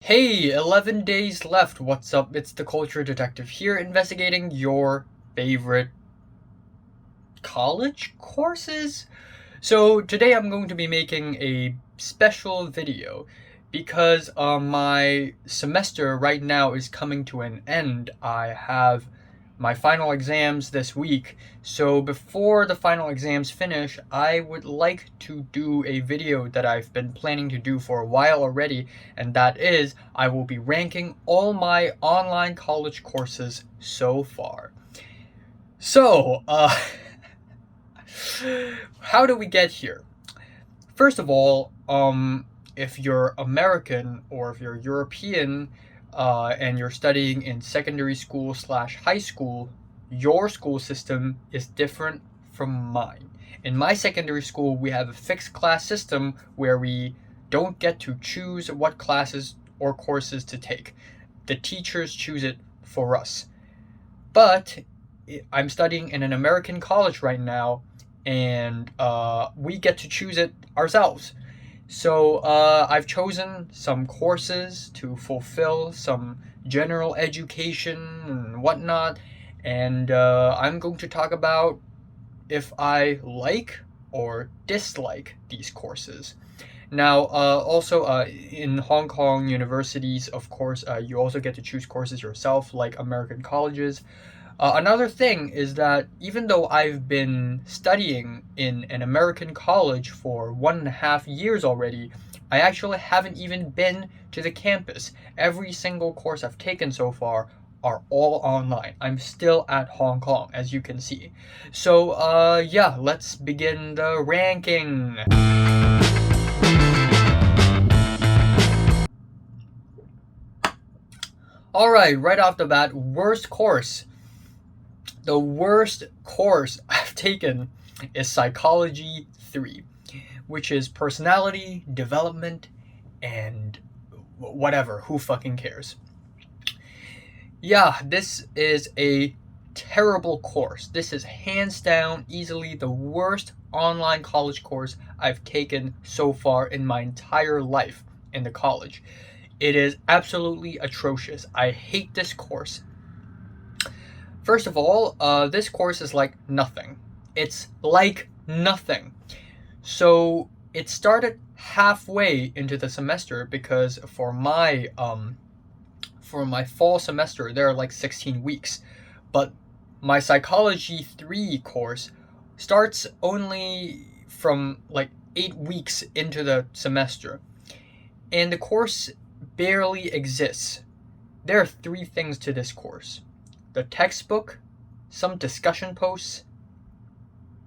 Hey, 11 days left. What's up? It's the Culture Detective here, investigating your favorite college courses. So today I'm going to be making a special video because my semester right now is coming to an end. I have my final exams this week. So before the final exams finish, I would like to do a video that I've been planning to do for a while already, and that is I will be ranking all my online college courses so far. So, how do we get here? First of all, if you're American or if you're European, and you're studying in secondary school slash high school, your school system is different from mine. In my secondary school, we have a fixed class system where we don't get to choose what classes or courses to take. The teachers choose it for us. But I'm studying in an American college right now, and we get to choose it ourselves. So I've chosen some courses to fulfill some general education and whatnot, and I'm going to talk about if I like or dislike these courses. Now, also in Hong Kong universities, of course, you also get to choose courses yourself, like American colleges. Another thing is that even though I've been studying in an American college for 1.5 years already, I actually haven't even been to the campus. Every single course I've taken so far are all online. I'm still at Hong Kong, as you can see. So, yeah, let's begin the ranking. Alright, right off the bat, worst course. The worst course I've taken is Psychology 3, which is personality development and whatever. Who fucking cares? Yeah, this is a terrible course. This is hands down easily the worst online college course I've taken so far in my entire life in the college. It is absolutely atrocious. I hate this course. First of all, this course is like nothing. It's like nothing. So it started halfway into the semester because for my fall semester there are like 16 weeks, but my Psychology 3 course starts only from like 8 weeks into the semester, and the course barely exists. There are 3 things to this course: the textbook, some discussion posts,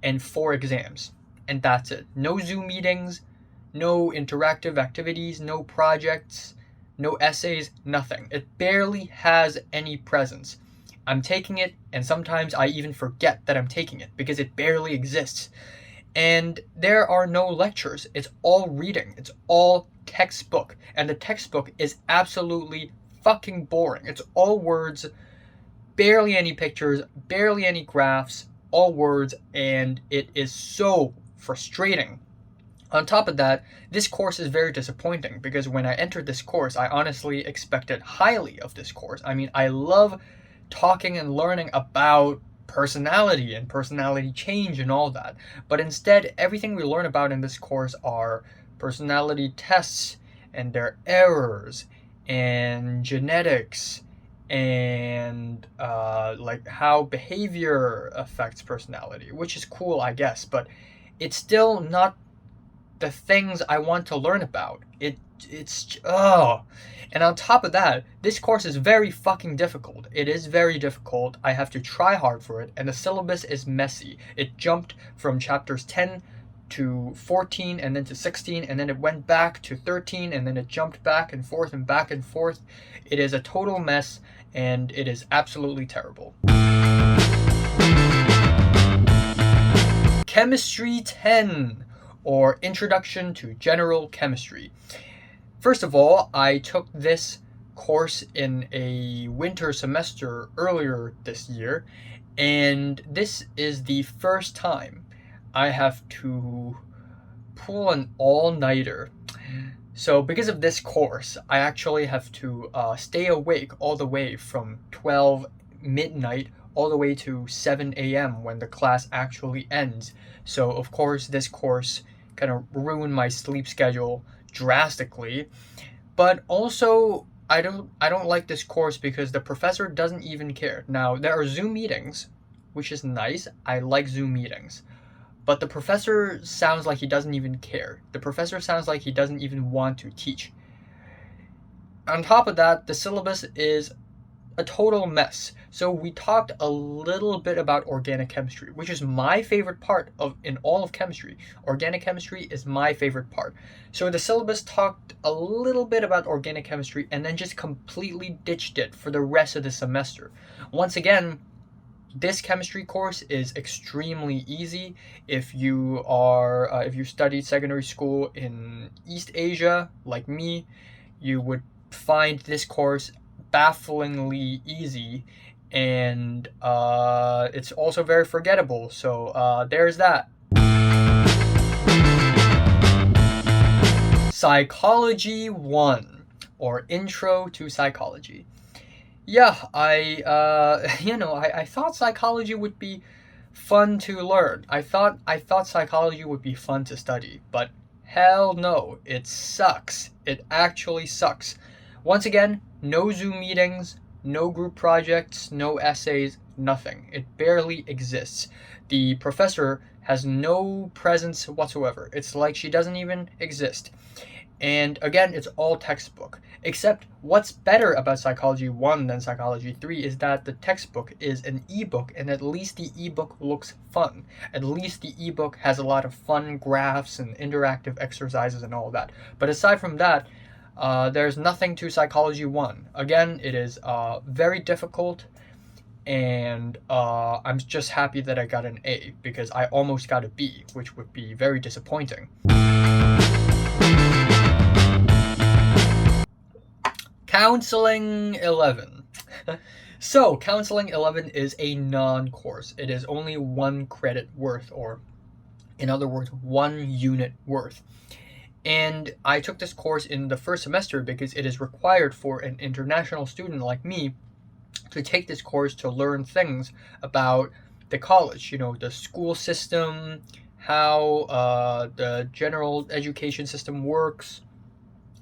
and 4 exams. And that's it. No Zoom meetings, no interactive activities, no projects, no essays, nothing. It barely has any presence. I'm taking it, and sometimes I even forget that I'm taking it because it barely exists. And there are no lectures. It's all reading. It's all textbook. And the textbook is absolutely fucking boring. It's all words, barely any pictures, barely any graphs, all words, and it is so frustrating. On top of that, this course is very disappointing because when I entered this course, I honestly expected highly of this course. I mean, I love talking and learning about personality and personality change and all that. But instead, everything we learn about in this course are personality tests and their errors and genetics and like how behavior affects personality, which is cool, I guess, but it's still not the things I want to learn about. It's oh. And on top of that, this course is very fucking difficult. It is very difficult. I have to try hard for it, and the syllabus is messy. It jumped from chapters 10 to 14 and then to 16, and then it went back to 13, and then it jumped back and forth and back and forth. It is a total mess, and it is absolutely terrible. Chemistry 10, or Introduction to General Chemistry. First of all, I took this course in a winter semester earlier this year, and this is the first time I have to pull an all-nighter So because of this course, I actually have to stay awake all the way from 12 midnight all the way to 7 a.m. when the class actually ends. So of course this course kind of ruined my sleep schedule drastically. But also I don't like this course because the professor doesn't even care. Now there are Zoom meetings, which is nice. I like Zoom meetings. But the professor sounds like he doesn't even care. The professor sounds like he doesn't even want to teach. On top of that, the syllabus is a total mess. So we talked a little bit about organic chemistry, which is my favorite part of in all of chemistry. Organic chemistry is my favorite part. So the syllabus talked a little bit about organic chemistry and then just completely ditched it for the rest of the semester. Once again, this chemistry course is extremely easy if you studied secondary school in East Asia like me. You would find this course bafflingly easy, and it's also very forgettable. So there's that. Psychology 1, or Intro to Psychology. Yeah, I thought psychology would be fun to learn. I thought psychology would be fun to study, but hell no, it sucks. It actually sucks. Once again, no Zoom meetings, no group projects, no essays, nothing. It barely exists. The professor has no presence whatsoever. It's like she doesn't even exist. And again, it's all textbook. Except what's better about Psychology 1 than Psychology 3 is that the textbook is an ebook, and at least the ebook looks fun. At least the ebook has a lot of fun graphs and interactive exercises and all that. But aside from that, there's nothing to Psychology 1. Again, it is very difficult, and I'm just happy that I got an A because I almost got a B, which would be very disappointing. Counseling 11. So, Counseling 11 is a non-course. It is only 1 credit worth, or in other words, 1 unit worth. And I took this course in the first semester because it is required for an international student like me to take this course to learn things about the college, the school system, how the general education system works,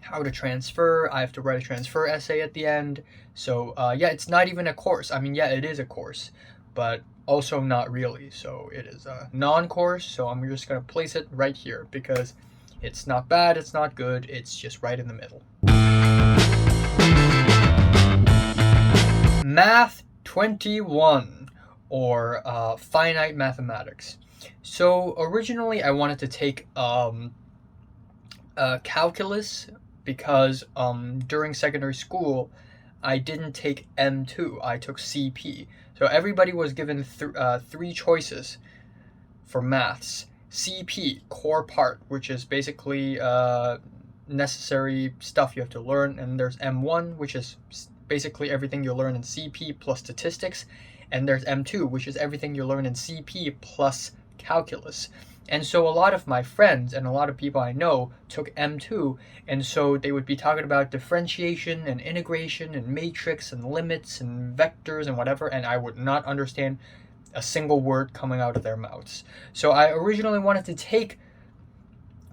how to transfer. I have to write a transfer essay at the end. So yeah, it's not even a course. I mean, yeah, it is a course, but also not really. So it is a non-course. So I'm just going to place it right here because it's not bad, it's not good, it's just right in the middle. Math 21, or finite mathematics. So originally I wanted to take calculus because during secondary school I didn't take M2, I took CP. So everybody was given 3 choices for maths. CP, core part, which is basically necessary stuff you have to learn, and there's M1, which is basically everything you learn in CP plus statistics, and there's M2, which is everything you learn in CP plus calculus. And so a lot of my friends and a lot of people I know took M2, and so they would be talking about differentiation and integration and matrix and limits and vectors and whatever, and I would not understand a single word coming out of their mouths. So I originally wanted to take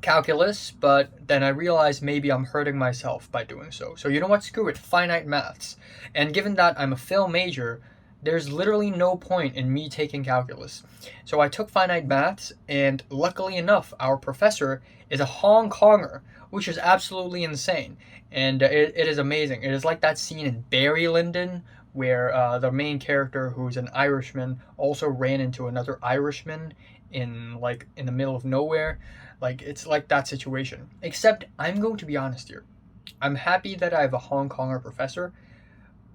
calculus, but then I realized maybe I'm hurting myself by doing so. So you know what? Screw it. Finite maths. And given that I'm a film major, there's literally no point in me taking calculus. So I took finite maths, and luckily enough, our professor is a Hong Konger, which is absolutely insane. And it is amazing. It is like that scene in Barry Lyndon where the main character, who's an Irishman, also ran into another Irishman in the middle of nowhere. Like, it's like that situation. Except I'm going to be honest here. I'm happy that I have a Hong Konger professor,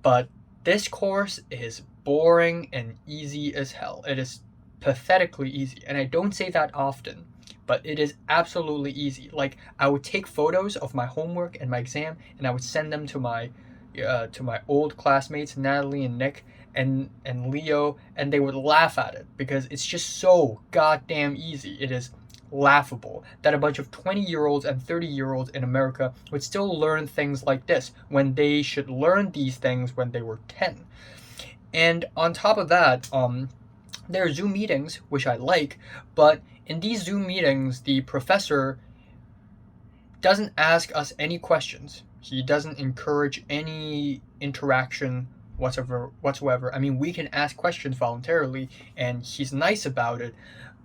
but this course is boring and easy as hell. It is pathetically easy, and I don't say that often, but it is absolutely easy. Like, I would take photos of my homework and my exam, and I would send them to my old classmates, Natalie and Nick and Leo, and they would laugh at it because it's just so goddamn easy. It is laughable that a bunch of 20-year-olds and 30-year-olds in America would still learn things like this when they should learn these things when they were 10. And on top of that, there are Zoom meetings, which I like, but in these Zoom meetings, the professor doesn't ask us any questions. He doesn't encourage any interaction whatsoever. I mean, we can ask questions voluntarily, and he's nice about it,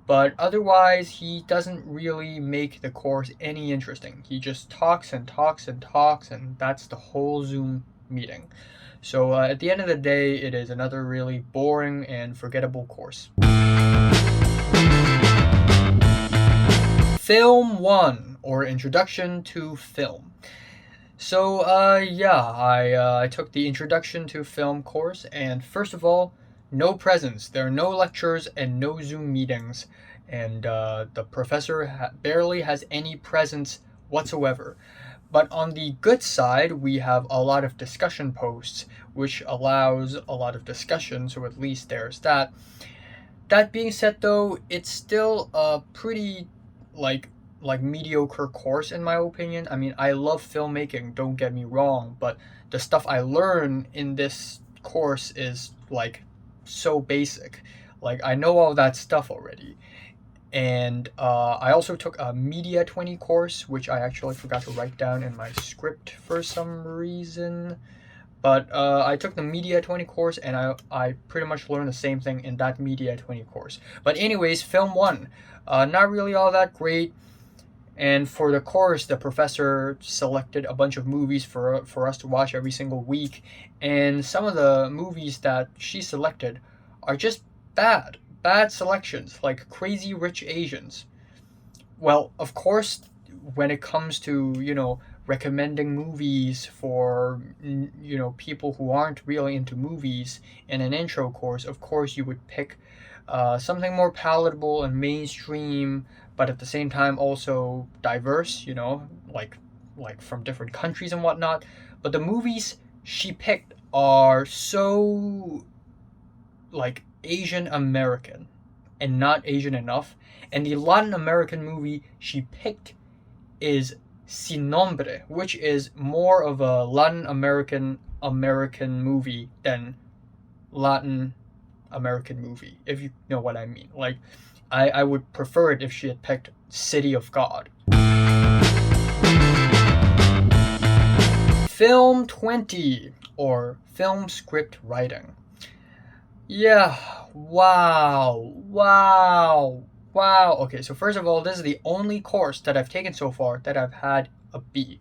but otherwise, he doesn't really make the course any interesting. He just talks and talks and talks, and that's the whole Zoom meeting. So at the end of the day, it is another really boring and forgettable course. Film 1, or Introduction to Film. So I took the Introduction to Film course, and first of all, no presents. There are no lectures and no Zoom meetings, and the professor barely has any presents whatsoever. But on the good side, we have a lot of discussion posts, which allows a lot of discussion, so at least there's that. That being said, though, it's still a pretty like mediocre course in my opinion. I mean, I love filmmaking, don't get me wrong, but the stuff I learn in this course is like so basic. Like, I know all that stuff already. And I also took a Media 20 course, which I actually forgot to write down in my script for some reason. But I took the Media 20 course, and I pretty much learned the same thing in that Media 20 course. But anyways, Film 1, not really all that great. And for the course, the professor selected a bunch of movies for us to watch every single week. And some of the movies that she selected are just bad selections, like Crazy Rich Asians. Well, of course, when it comes to, recommending movies for, people who aren't really into movies in an intro course, of course you would pick something more palatable and mainstream, but at the same time also diverse, like from different countries and whatnot. But the movies she picked are so like Asian American and not Asian enough. And the Latin American movie she picked is Sin Nombre, which is more of a Latin American movie than Latin American movie, if you know what I mean. Like, I would prefer it if she had picked City of God. Film 20, or film script writing. Yeah, wow. Okay, so first of all, this is the only course that I've taken so far that I've had a B,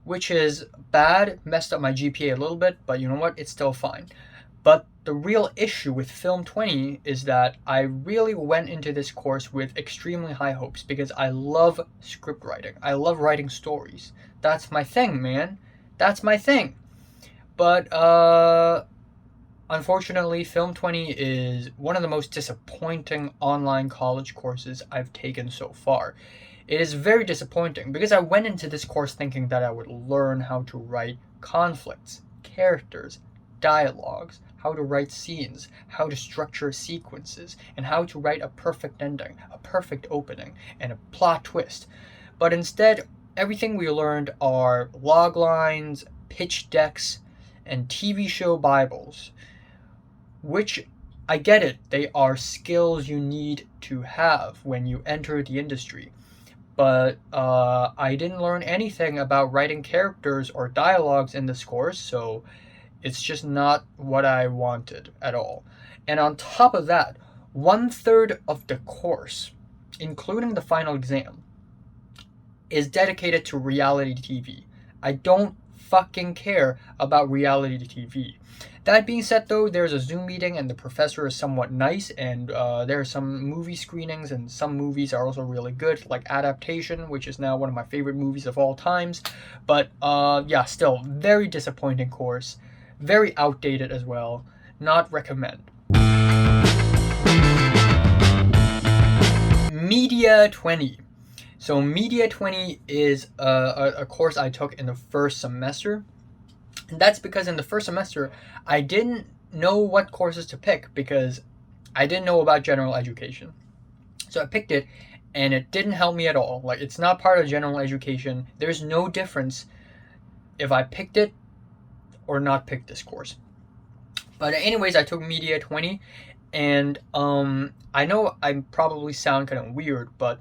which is bad, messed up my GPA a little bit, but you know what, it's still fine. But the real issue with Film 20 is that I really went into this course with extremely high hopes because I love script writing. I love writing stories. That's my thing, man. That's my thing. But unfortunately, Film 20 is one of the most disappointing online college courses I've taken so far. It is very disappointing because I went into this course thinking that I would learn how to write conflicts, characters, dialogues, how to write scenes, how to structure sequences, and how to write a perfect ending, a perfect opening, and a plot twist. But instead, everything we learned are log lines, pitch decks, and TV show Bibles. Which, I get it, they are skills you need to have when you enter the industry. But I didn't learn anything about writing characters or dialogues in this course, so it's just not what I wanted at all. And on top of that, 1/3 of the course, including the final exam, is dedicated to reality TV. I don't fucking care about reality TV. That being said, though, there's a Zoom meeting and the professor is somewhat nice, and there are some movie screenings, and some movies are also really good, like Adaptation, which is now one of my favorite movies of all times. But still, very disappointing course. Very outdated as well. Not recommend. Media 20. So Media 20 is a course I took in the first semester. And that's because in the first semester, I didn't know what courses to pick because I didn't know about general education. So I picked it, and it didn't help me at all. Like, it's not part of general education. There's no difference if I picked it or not picked this course. But anyways, I took Media 20, and I know I probably sound kind of weird, but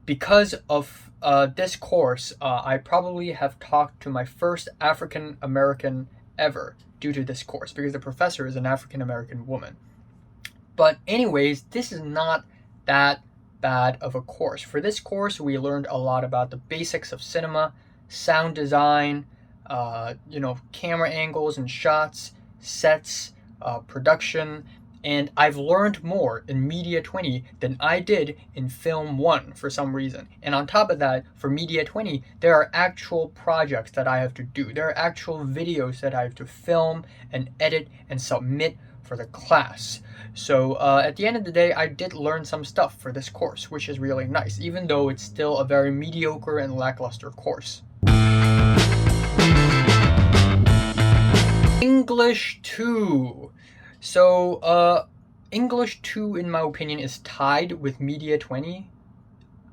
because of this course, I probably have talked to my first African American ever due to this course, because the professor is an African American woman. But anyways, this is not that bad of a course. For this course, we learned a lot about the basics of cinema, sound design, camera angles and shots, sets, production, and I've learned more in Media 20 than I did in Film 1 for some reason. And on top of that, for Media 20, there are actual projects that I have to do. There are actual videos that I have to film and edit and submit for the class. So at the end of the day, I did learn some stuff for this course, which is really nice, even though it's still a very mediocre and lackluster course. English 2. So English 2, in my opinion, is tied with Media 20.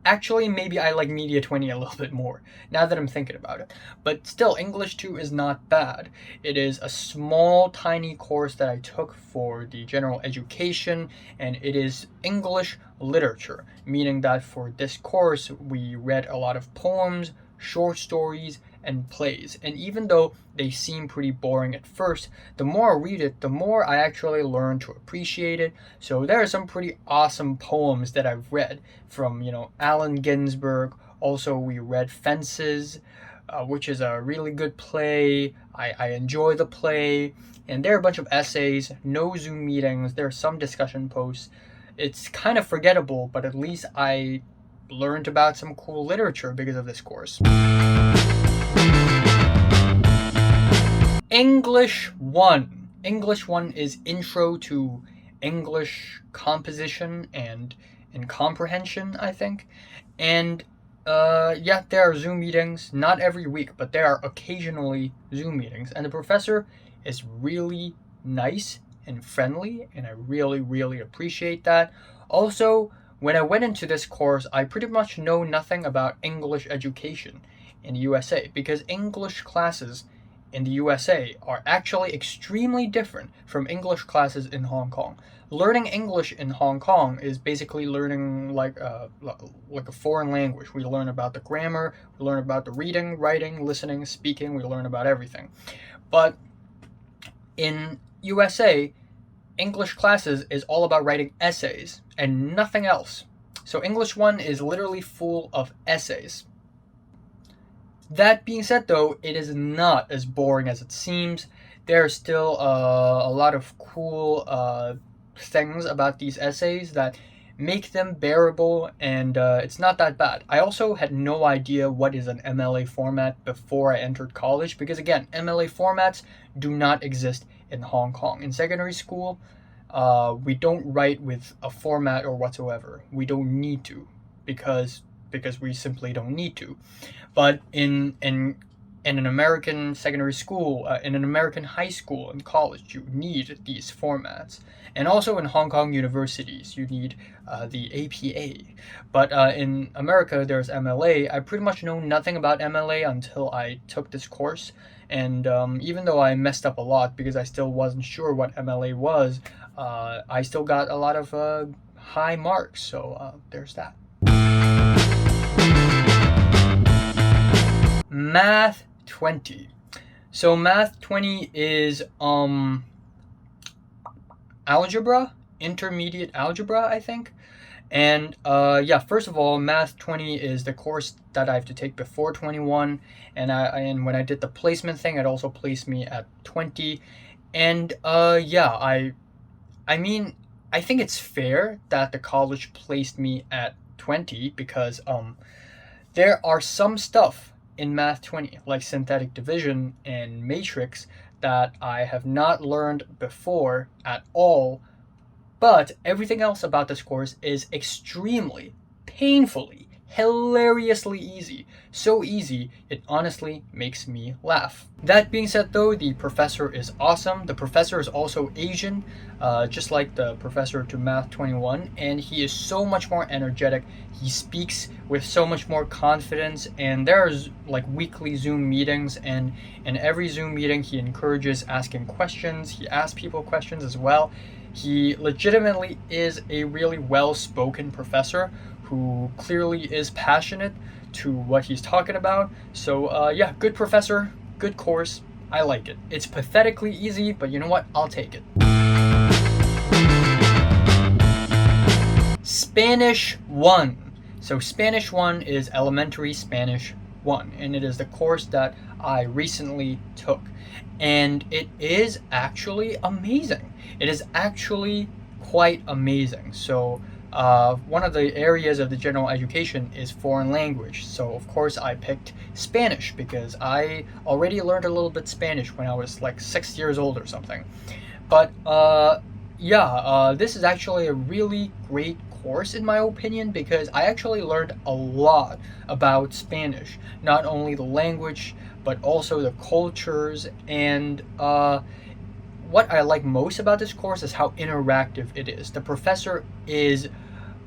Actually, maybe I like Media 20 a little bit more, now that I'm thinking about it. But still, English 2 is not bad. It is a small, tiny course that I took for the general education, and it is English literature, meaning that for this course, we read a lot of poems, short stories, and plays. And even though they seem pretty boring at first, the more I read it, the more I actually learn to appreciate it. So there are some pretty awesome poems that I've read from, Allen Ginsberg. Also, we read Fences, which is a really good play. I enjoy the play. And there are a bunch of essays, no Zoom meetings, there are some discussion posts. It's kind of forgettable, but at least I learned about some cool literature because of this course. English 1. English 1 is Intro to English Composition and Comprehension, I think. And there are Zoom meetings, not every week, but there are occasionally Zoom meetings. And the professor is really nice and friendly, and I really, really appreciate that. Also, when I went into this course, I pretty much know nothing about English education in the USA, because English classes in the USA are actually extremely different from English classes in Hong Kong. Learning English in Hong Kong is basically learning like a foreign language. We learn about the grammar, we learn about the reading, writing, listening, speaking, we learn about everything. But in USA, English classes is all about writing essays and nothing else. So English 1 is literally full of essays. That being said, though, it is not as boring as it seems. There are still a lot of cool things about these essays that make them bearable, and it's not that bad. I also had no idea what is an MLA format before I entered college, because again, MLA formats do not exist in Hong Kong. In secondary school, we don't write with a format or whatsoever. We don't need to, because we simply don't need to. But in an American secondary school, in an American high school and college, you need these formats. And also in Hong Kong universities, you need the APA. But in America, there's MLA. I pretty much know nothing about MLA until I took this course. And even though I messed up a lot because I still wasn't sure what MLA was, I still got a lot of high marks. So there's that. Math 20. So Math 20 is algebra, intermediate algebra, I think. And first of all, Math 20 is the course that I have to take before 21, and when I did the placement thing, it also placed me at 20. And I mean, I think it's fair that the college placed me at 20 because there are some stuff in Math 20, like synthetic division and matrix, that I have not learned before at all, but everything else about this course is extremely, painfully, hilariously easy. So easy, it honestly makes me laugh. That being said though, the professor is awesome. The professor is also Asian, just like the professor to Math 21, and he is so much more energetic. He speaks with so much more confidence, and there's like weekly Zoom meetings, and in every Zoom meeting he encourages asking questions. He asks people questions as well. He legitimately is a really well-spoken professor who clearly is passionate to what he's talking about. So yeah, good professor, good course. I like it. It's pathetically easy, but you know what? I'll take it. Spanish 1. So Spanish 1 is elementary Spanish 1, and it is the course that I recently took. And it is actually amazing. It is actually quite amazing. So one of the areas of the general education is foreign language. So of course I picked Spanish because I already learned a little bit Spanish when I was like 6 years old or something. But yeah, this is actually a really great course in my opinion because I actually learned a lot about Spanish. Not only the language, but also the cultures, and what I like most about this course is how interactive it is. The professor is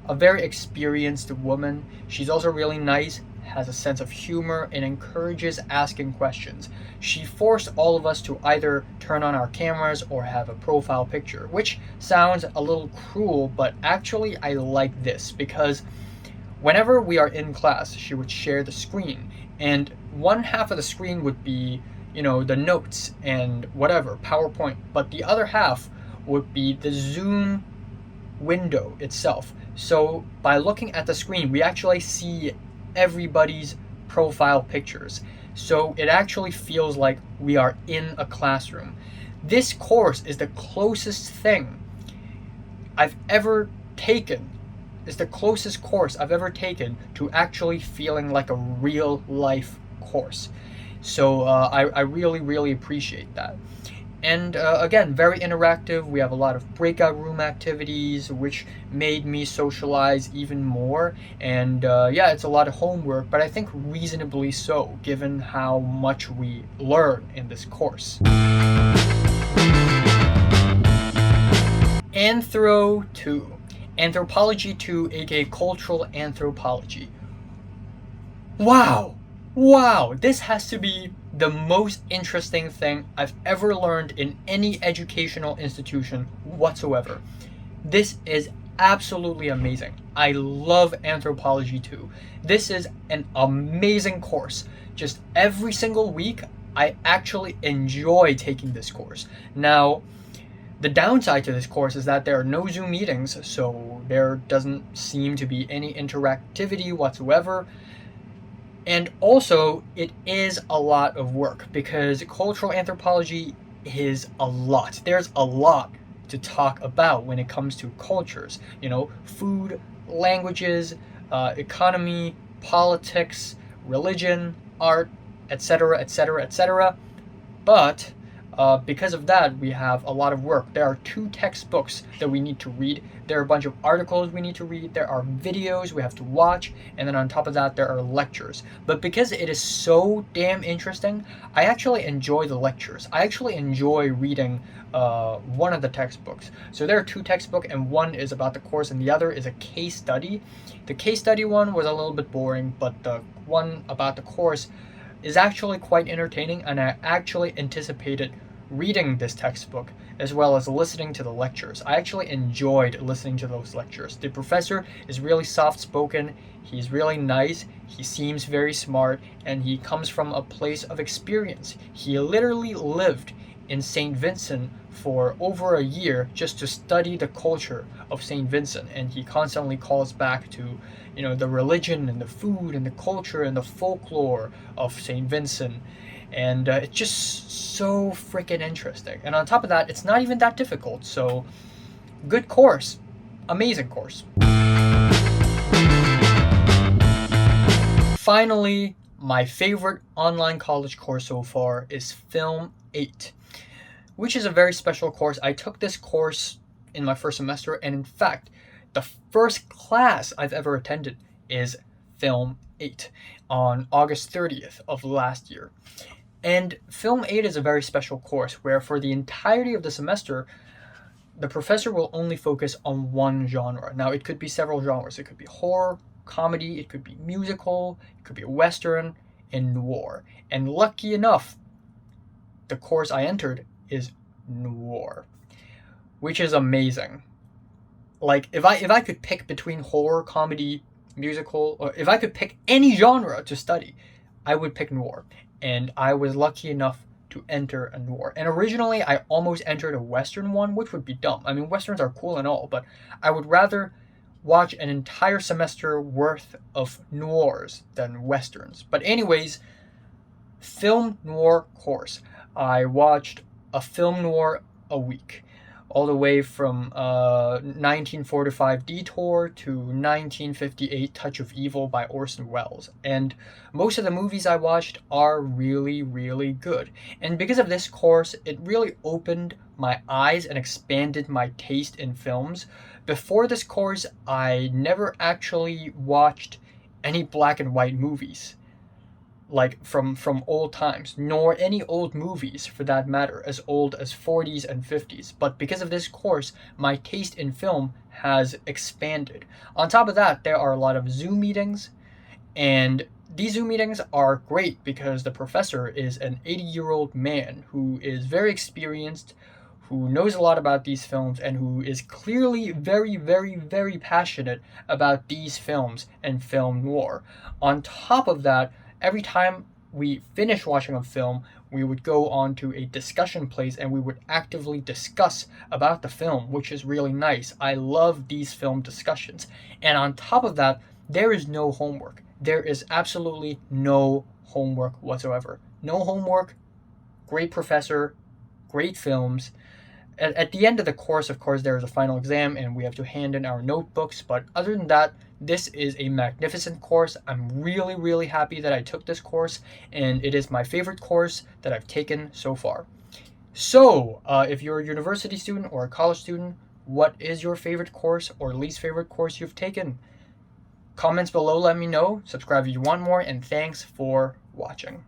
a very experienced woman. She's also really nice, has a sense of humor, and encourages asking questions. She forced all of us to either turn on our cameras or have a profile picture, which sounds a little cruel, but actually I like this because whenever we are in class, she would share the screen, and one half of the screen would be, the notes and whatever, PowerPoint, but the other half would be the Zoom window itself. So by looking at the screen, we actually see everybody's profile pictures. So it actually feels like we are in a classroom. This course is the closest thing I've ever taken. It's the closest course I've ever taken to actually feeling like a real life course. So I really, really appreciate that. And again, very interactive. We have a lot of breakout room activities, which made me socialize even more. And yeah, it's a lot of homework, but I think reasonably so, given how much we learn in this course. Anthro 2. Anthropology 2, aka Cultural Anthropology. Wow! Wow! This has to be the most interesting thing I've ever learned in any educational institution whatsoever. This is absolutely amazing. I love Anthropology 2. This is an amazing course. Just every single week, I actually enjoy taking this course. Now, the downside to this course is that there are no Zoom meetings, so there doesn't seem to be any interactivity whatsoever. And also, it is a lot of work because cultural anthropology is a lot. There's a lot to talk about when it comes to cultures. Food, languages, economy, politics, religion, art, etc., etc., etc. But because of that, we have a lot of work. There are 2 textbooks that we need to read. There are a bunch of articles we need to read. There are videos we have to watch. And then on top of that, there are lectures. But because it is so damn interesting, I actually enjoy the lectures. I actually enjoy reading one of the textbooks. So there are 2 textbooks, and one is about the course, and the other is a case study. The case study one was a little bit boring, but the one about the course is actually quite entertaining, and I actually anticipated reading this textbook as well as listening to the lectures. I actually enjoyed listening to those lectures. The professor is really soft-spoken, he's really nice, he seems very smart, and he comes from a place of experience. He literally lived in St. Vincent for over a year just to study the culture of St. Vincent, and he constantly calls back to the religion and the food and the culture and the folklore of St. Vincent, and it's just so freaking interesting. And on top of that, it's not even that difficult, so good course, amazing course. Finally, my favorite online college course so far is Film 8, which is a very special course. I took this course in my first semester, and in fact, the first class I've ever attended is Film 8 on August 30th of last year. And Film 8 is a very special course where for the entirety of the semester, the professor will only focus on one genre. Now, it could be several genres. It could be horror, comedy, it could be musical, it could be western, and noir. And lucky enough, the course I entered is noir, which is amazing. Like if I could pick between horror, comedy, musical, or if I could pick any genre to study, I would pick noir. And I was lucky enough to enter a noir. And originally I almost entered a western one, which would be dumb. I mean, westerns are cool and all, but I would rather watch an entire semester worth of noirs than westerns. But anyways, film noir course. I watched a film noir a week, all the way from 1945 Detour to 1958 Touch of Evil by Orson Welles. And most of the movies I watched are really, really good. And because of this course, it really opened my eyes and expanded my taste in films. Before this course, I never actually watched any black and white movies, like from old times, nor any old movies for that matter, as old as 40s and 50s. But because of this course, my taste in film has expanded. On top of that, there are a lot of Zoom meetings, and these Zoom meetings are great because the professor is an 80-year-old man who is very experienced, who knows a lot about these films, and who is clearly very, very, very passionate about these films and film noir. On top of that, every time we finish watching a film, we would go on to a discussion place and we would actively discuss about the film, which is really nice. I love these film discussions. And on top of that, there is no homework. There is absolutely no homework whatsoever. No homework, great professor, great films. At the end of the course, of course, there is a final exam and we have to hand in our notebooks. But other than that, this is a magnificent course. I'm really, really happy that I took this course, and it is my favorite course that I've taken so far. So, if you're a university student or a college student, what is your favorite course or least favorite course you've taken? Comments below, let me know. Subscribe if you want more, and thanks for watching.